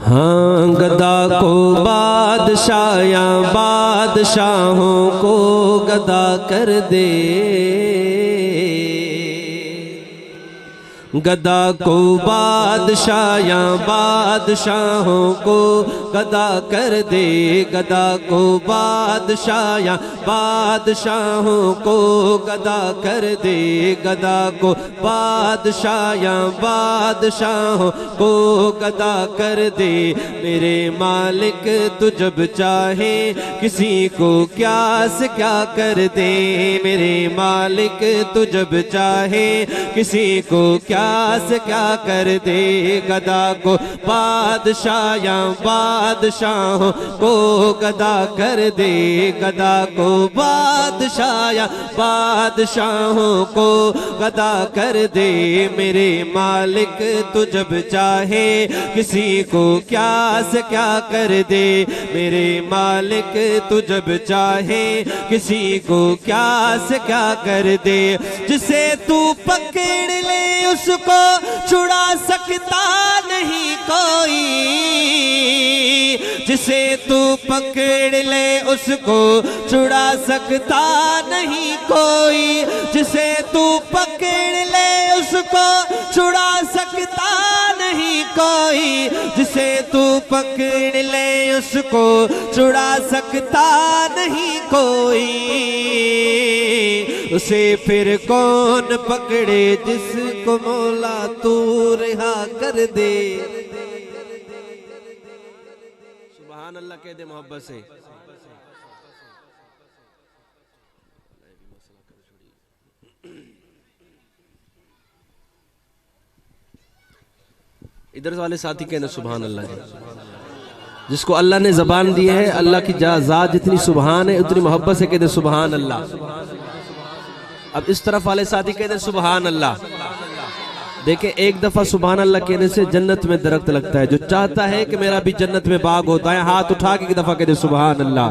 हाँ गदा को बादशाह या बादशाहों को गदा कर दे, गदा को बादशाह या बादशाहों को गदा कर दे, गदा को बादशाह या बादशाहों को गदा कर दे, गदा को बादशाह या बादशाहों को गदा कर दे। मेरे मालिक तू जब चाहे किसी को क्या से क्या कर दे, मेरे मालिक तू जब चाहे किसी को क्या से क्या कर दे, गदा को बादशाह या बादशाहों को गदा कर दे, गदा को बादशाह या बादशाहों को गदा कर दे। मेरे मालिक तू जब चाहे किसी को क्या से क्या कर दे, मेरे मालिक तू जब चाहे किसी को क्या से क्या कर दे। जिसे तू पकड़ ले उसको छुड़ा सकता नहीं कोई, जिसे तू पकड़ ले उसको छुड़ा सकता नहीं कोई, जिसे तू पकड़ ले उसको छुड़ा सकता नहीं कोई, जिसे तू पकड़ ले उसको छुड़ा सकता नहीं कोई। उसे फिर कौन पकड़े जिसको मौला तू रिहा कर दे। सुभान अल्लाह कह दे मोहब्बत से। इधर वाले साथी कहना सुभान अल्लाह है। जिसको अल्लाह ने जबान दी है, अल्लाह की जात जितनी सुभान है उतनी मोहब्बत से कहते सुभान अल्लाह। अब इस तरफ वाले साथी कहते सुभान अल्लाह। देखें, एक दफा सुभान अल्लाह कहने से जन्नत में दरख्त लगता है। जो चाहता है कि मेरा भी जन्नत में बाग होता है, हाथ उठा के एक दफा कहते सुभान अल्लाह।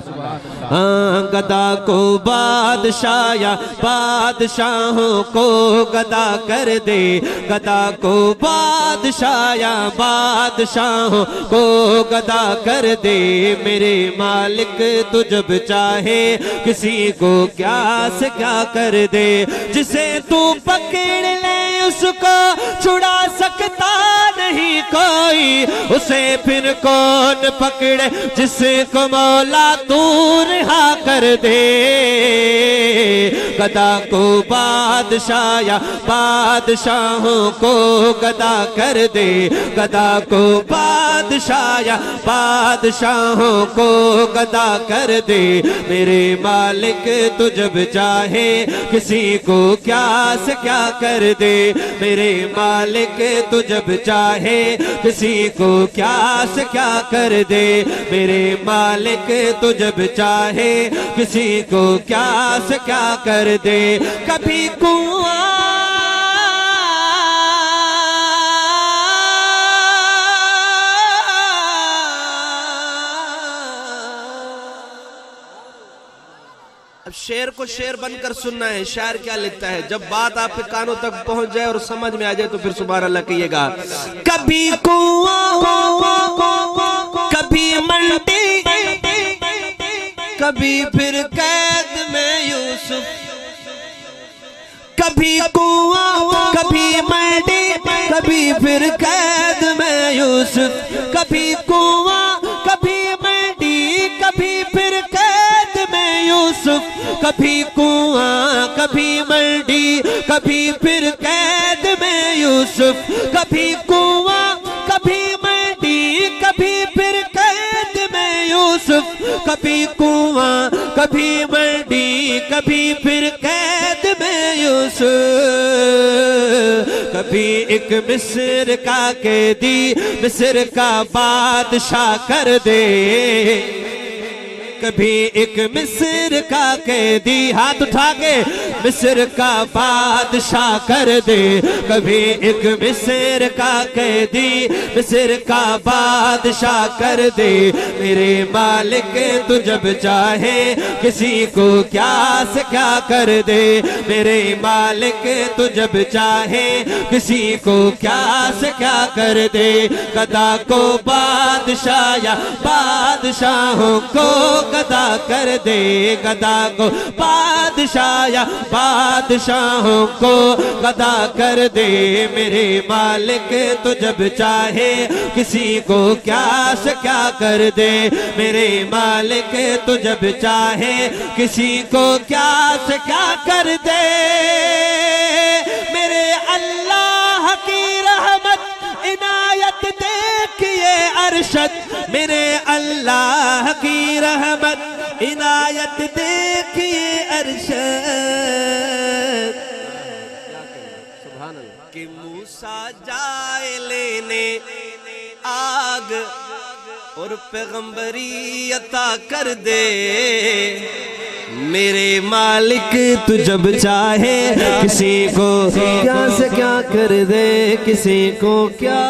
हाँ गदा को बादशाह या बादशाहों को गदा कर दे, गदा को बादशाह या बादशाहों को गदा कर दे। मेरे मालिक तू जब चाहे किसी को क्या से क्या कर दे, जिसे तू पकड़ ले उसको छुड़ा सकता नहीं कोई, उसे फिर कौन पकड़े जिसको मौला तू रिहा कर दे। गदा को बादशाह या बादशाहों को गदा कर दे, गदा को बादशाह या बादशाहों को गदा कर दे। मेरे मालिक तू जब चाहे किसी को क्या से क्या कर दे, मेरे मालिक तू जब चाहे किसी को क्या से क्या कर दे, मेरे मालिक तू जब चाहे किसी को क्या से क्या कर दे। कभी कुआं शेर को शेर बनकर सुनना है। शायर क्या लिखता है, जब बात आपके कानों तक पहुंच जाए और समझ में आ जाए तो फिर सुभान अल्लाह कहिएगा। कभी कुआं कभी मंडी, कभी फिर कैद में यूसुफ, कभी कुआं कभी मंडी, कभी फिर कैद में यूसुफ, कभी कुआं कभी मंडी, कभी फिर कैद में यूसुफ, कभी कुआं कभी मंडी, कभी फिर कैद में यूसुफ, कभी कुआं कभी मंडी, कभी फिर कैद में यूसुफ, कभी कुआं कभी मंडी, कभी फिर कैद में यूसुफ। कभी एक मिस्र का कैदी मिस्र का बादशाह कर दे, कभी एक मिस्र का कैदी, हाथ उठा के मिस्र का बादशाह कर दे। कभी एक मिस्र का कैदी मिस्र का बादशाह कर दे। मेरे मालिक तू जब चाहे किसी को क्या से क्या कर दे। मेरे मालिक तू जब चाहे किसी को क्या से क्या कर दे। गदा को बादशाह या बादशाहों को गदा कर दे। गदा को बादशाह या बादशाहों को गदा कर दे। मेरे मालिक तो जब चाहे किसी को क्या से क्या कर दे। मेरे मालिक तो जब चाहे किसी को क्या से क्या कर दे। मेरे अल्लाह की रहमत इनायत देखिए अरशद। मेरे अल्लाह की रहमत इनायत देखिए अरशद। कि मूसा जाए लेने आग और पैगंबरी अता कर दे। मेरे मालिक तू जब चाहे किसी को क्या से क्या कर दे। किसी को क्या